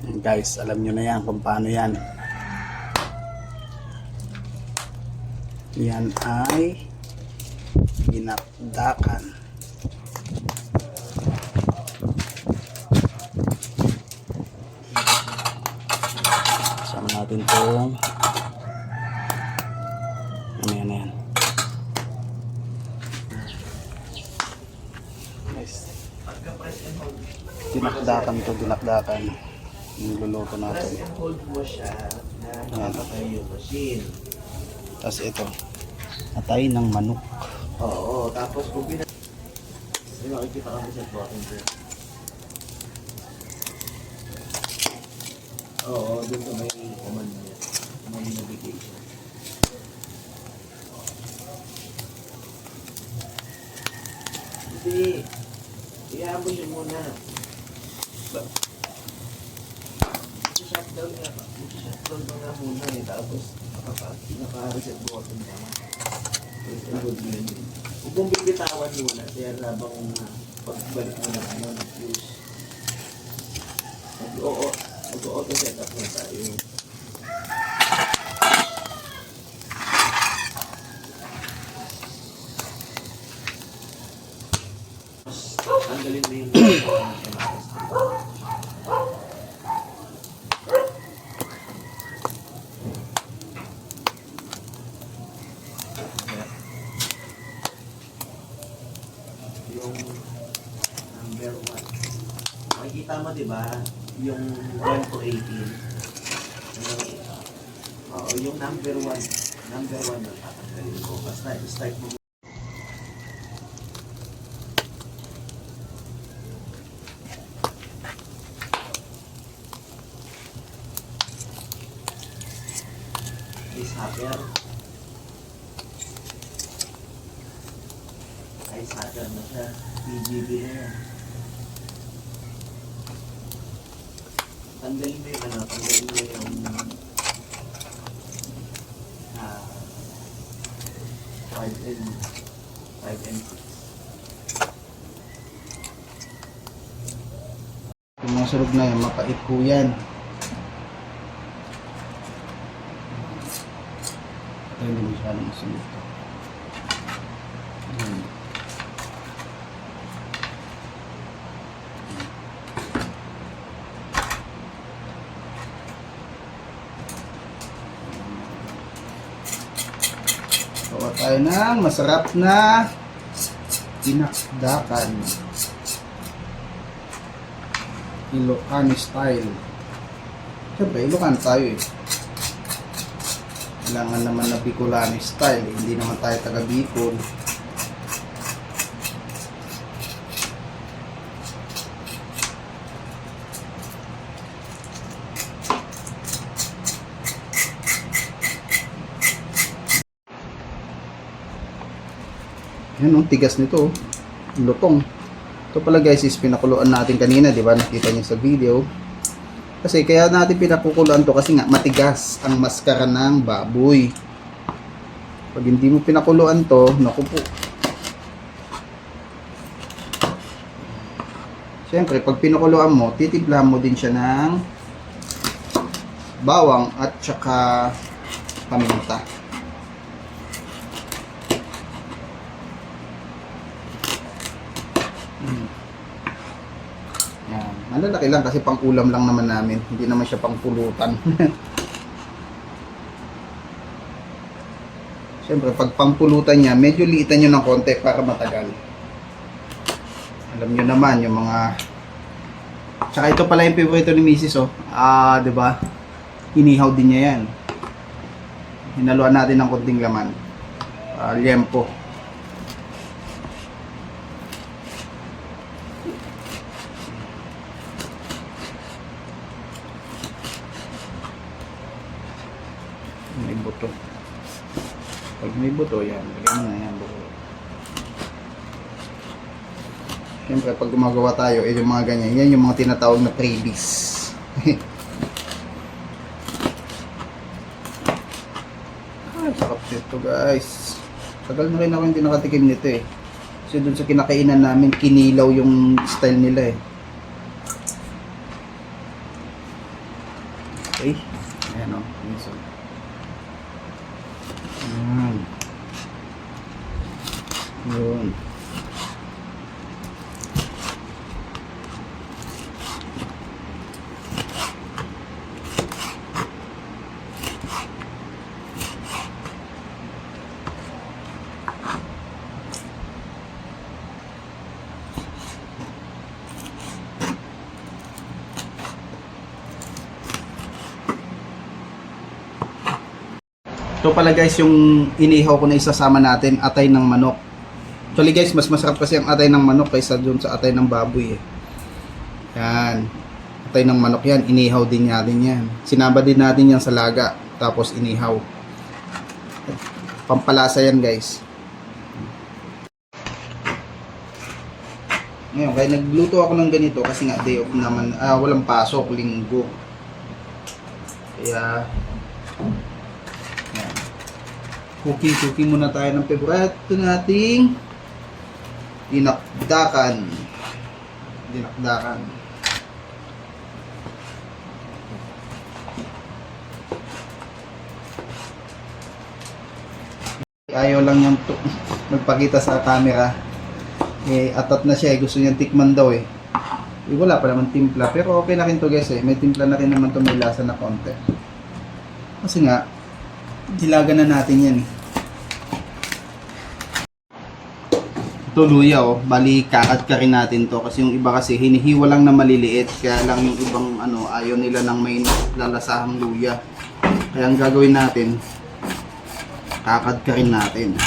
Guys, alam nyo na yan kung paano yan. Yan ay dinakdakan. Sama natin itong yan. Nice. Dinakdakan to, dinakdakan. Niluluto natin. Hold mo siya na nakapatay yung machine. Tapos ito, atay ng manok. Oo, tapos kung may makikita kami sa bottom there. Oo, dun sa may command niya. May navigation. Hindi. Iyaabot yun muna. Shutdown nga pa. Shutdown pa nga muna eh. Tapos naka-reset button ka na. Huwag mong bibitawan muna. Kaya habang pagbalik mo na ano, nag-use. Mag-auto setup na tayo. Tanggalin mo yung number 1. Makikita mo diba yung 1 to 18. Oo, yung number 1 na tatanggalin ko. Basta start mo. Ice hacker. Ice hacker na siya. PGB na yan. Tanggalin mo yung tanggalin mo yung 5 and 6. Yung mga surog na yan, mapait po yan. Ito hindi masyadong masunod to. Gawa tayo ng masarap na dinakdakan. Ilocano style. Siyempre, Ilocano tayo eh. Kailangan naman na Bicolano style. Hindi naman tayo taga Bicol. Yan o, tigas nito. Lutong. Ito pala guys is pinakuluan natin kanina, di ba? Nakita niyo sa video. Kasi kaya natin pinakukuluan to kasi nga matigas ang maskara ng baboy. Pag hindi mo pinakuluan to, naku po. Siyempre, pag pinakuluan mo, titimplahan mo din siya ng bawang at saka paminta. Yan. Malalaki lang kasi pang ulam lang naman namin. Hindi naman siya pang pulutan. Siyempre, pag pangpulutan niya, medyo liitan nyo ng konti para matagal. Alam nyo naman, yung mga... Tsaka ito pala yung favorito ni Mrs. Oh. Diba? Inihaw din niya yan. Hinaluan natin ng konting laman. Liempo. May buto. Pag may buto, yan. Lagyan mo na yan. Buto. Siyempre, pag gumagawa tayo, yung mga ganyan, yan yung mga tinatawag na freebies. Ay, sarap nito guys. Tagal na rin ako hindi nakatikim nito eh. Kasi dun sa kinakainan namin, kinilaw yung style nila eh. Okay. Ayan o. Miso. Ayan. Yun. Ito pala guys yung inihaw ko na isasama natin, atay ng manok. Actually guys, mas masarap kasi ang atay ng manok kaysa dun sa atay ng baboy eh. Yan. Atay ng manok yan, inihaw din natin yan. Sinaba din natin yan sa laga, tapos inihaw. Pampalasa yan guys. Ngayon, kaya nagluto ako ng ganito kasi nga day off naman, walang pasok, linggo. Kaya cooking muna tayo ng paborito nating dinakdakan. Ayaw lang niyang magpakita sa camera. Atat na siya, gusto niyang tikman daw eh. Wala pa naman timpla, pero okay na rin to guys eh. May timpla na rin naman to, may lasa na konti. Kasi nga hilaga na natin yan. Ito luya oh, bali kakat ka rin natin to kasi yung iba kasi hinihiwa lang na maliliit, kaya lang yung ibang ayaw nila ng may lalasahang luya. Kaya ang gagawin natin, kakad ka rin natin.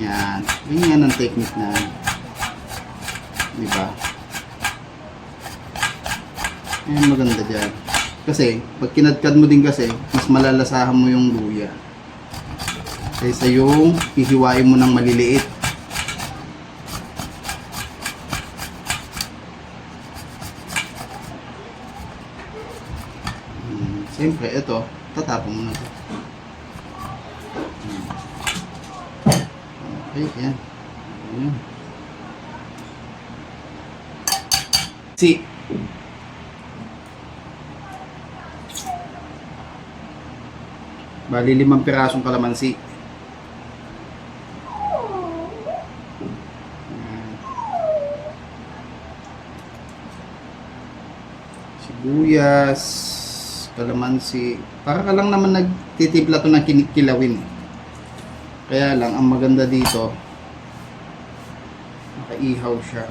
Yan, ganyan ang technique na, di ba? Yan maganda dyan. Kasi, pag kinadkad mo din kasi, mas malalasahan mo yung luya. Kaysa yung hihiwain mo ng maliliit. Siyempre, ito, tatapon mo na ito. Okay, yan. Ayan. Bali 5 pirasong kalamansi. Sibuyas, kalamansi. Para ka lang naman nagtitimpla to ng kinikilawin. Kaya lang ang maganda dito, nakaihaw siya.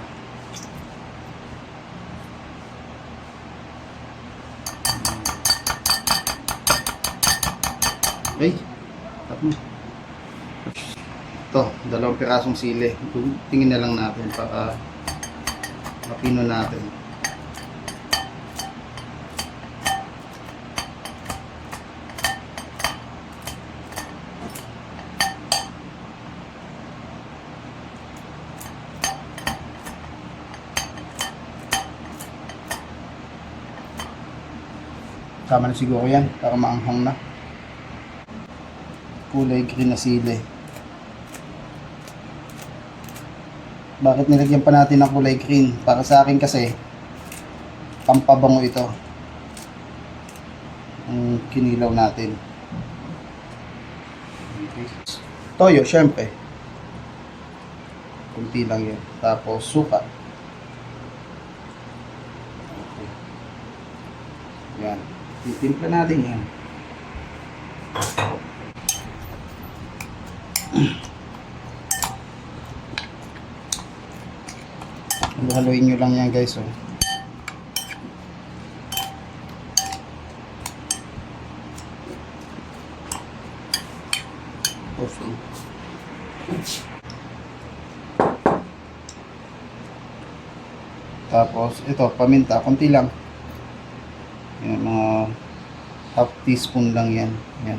Okay, tapos ito, 2 pirasong sili. Tingin na lang natin para mapino natin. Tama na siguro yan para maanghang na. Kulay green na sili. Bakit nilagyan pa natin ng kulay green? Para sa akin kasi pampabango ito ang kinilaw natin. Okay. Toyo syempre, kunti lang yan. Tapos suka. Okay. Yan, titimpla natin yan. Haluin nyo lang yan guys oh. Tapos ito paminta, konti lang yan, mga half teaspoon lang yan. Yan.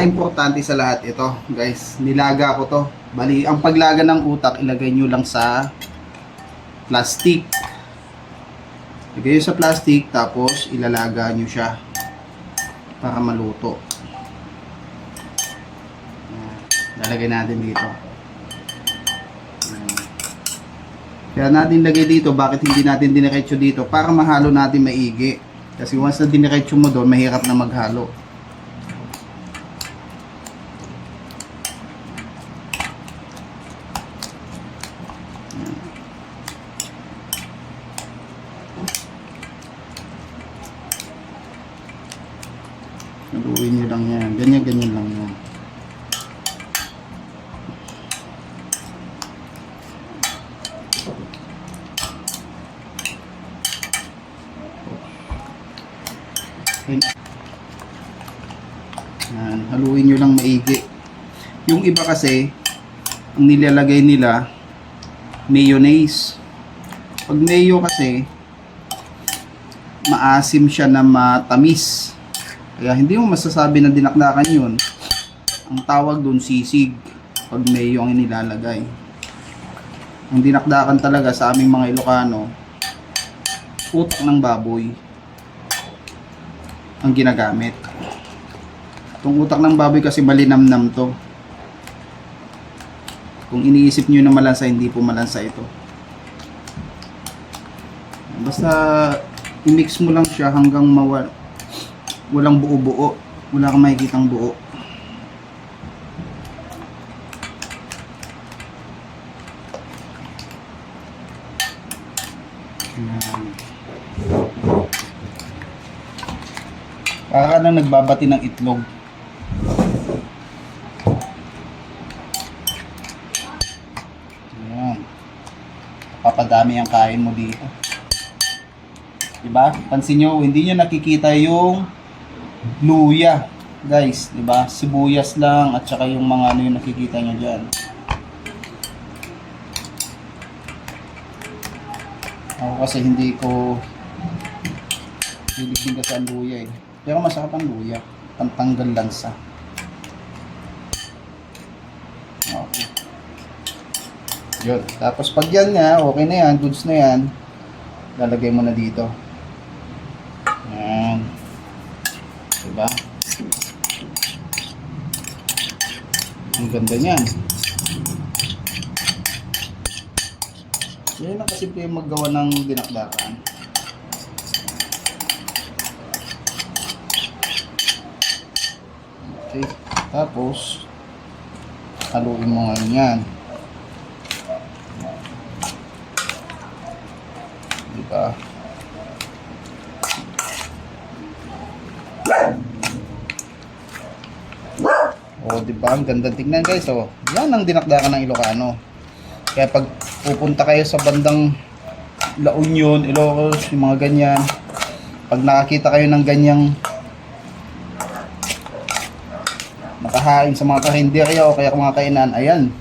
Importante sa lahat ito guys, nilaga ko to. Bali, ang paglaga ng utak ilagay nyo lang sa plastic. Ilagay nyo sa plastic tapos ilalaga nyo siya para maluto. Lalagay natin dito. Kaya natin lagay dito, bakit hindi natin diniretso dito? Para mahalo natin maigi. Kasi once na diniretso mo doon, mahirap na maghalo. Haluin nyo lang yan. Ganyan-ganyan lang yan. Yan, haluin nyo lang maigi. Yung iba kasi, ang nilalagay nila, mayonnaise. Pag mayo kasi, maasim siya na matamis. Kaya hindi mo masasabi na dinakdakan yun. Ang tawag doon sisig. Pag mayo ang inilalagay. Ang dinakdakan talaga sa aming mga Ilocano, utak ng baboy ang ginagamit. Itong utak ng baboy kasi malinamnam to. Kung iniisip nyo na malansa, hindi po malansa ito. Basta i-mix mo lang siya hanggang walang buo-buo. Wala kang makikitang buo. Ayan. Para ka nang nagbabati ng itlog. Ayan. Papadami ang kain mo dito. Diba? Pansin nyo, hindi nyo nakikita yung luya. Guys, diba? Sibuyas lang at saka yung mga ano yung nakikita nyo dyan. Ako kasi hindi ko hilig kasi ang luya eh. Pero masarap ang luya. Pantanggal lansa. Okay. Yun. Tapos pag yan nga, okay na yan, goods na yan, lalagay mo na dito. Yan. Diba? Ang ganda niyan. Yan ang kasimple yung maggawa ng dinakdakan. Okay. Tapos, haluin mo ngayon yan. Diba? O, diba? Ang ganda tingnan guys. O, yan ang dinakdakan ng Ilocano. Kaya pag pupunta kayo sa bandang La Union, Ilocos, yung mga ganyan, pag nakakita kayo ng ganyang nakahain sa mga karinderya o kaya mga kainan, ayan,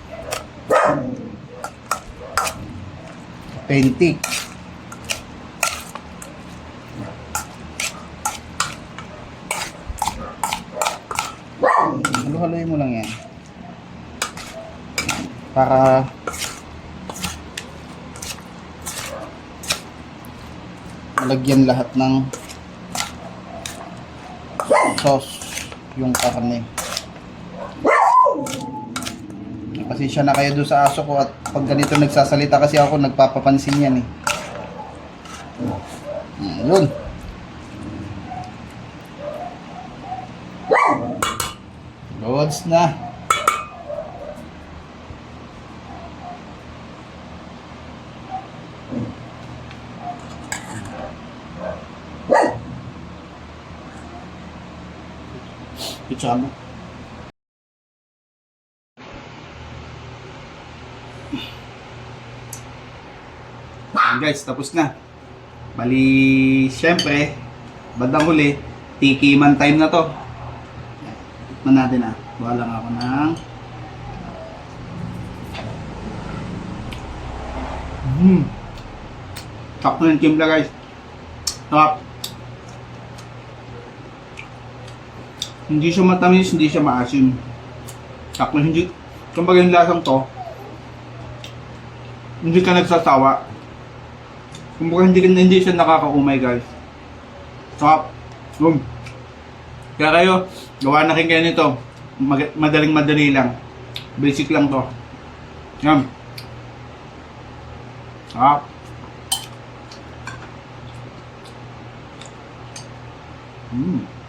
authentic. Halo-haloy mo lang yan para malagyan lahat ng sauce yung karne. Pasensya na kayo doon sa aso ko at pag ganito nagsasalita kasi ako, nagpapapansin yan eh. Yun. Goods na. Pizza mo. Guys, tapos na. Bali, syempre, bandang huli, tikiman time na to. Tikman natin ah. Buha lang ako ng sakto yung timpla guys. Sarap. Hindi siya matamis, hindi siya maasim. Sakto, hindi, kumbaga yung lasang to, hindi ka nagsasawa. Kumbaga hindi siya nakakaumay guys. Sarap. Kaya kayo, gawa na rin kayo nito. Madaling-madali lang. Basic lang to. Yan. Ah. Mm.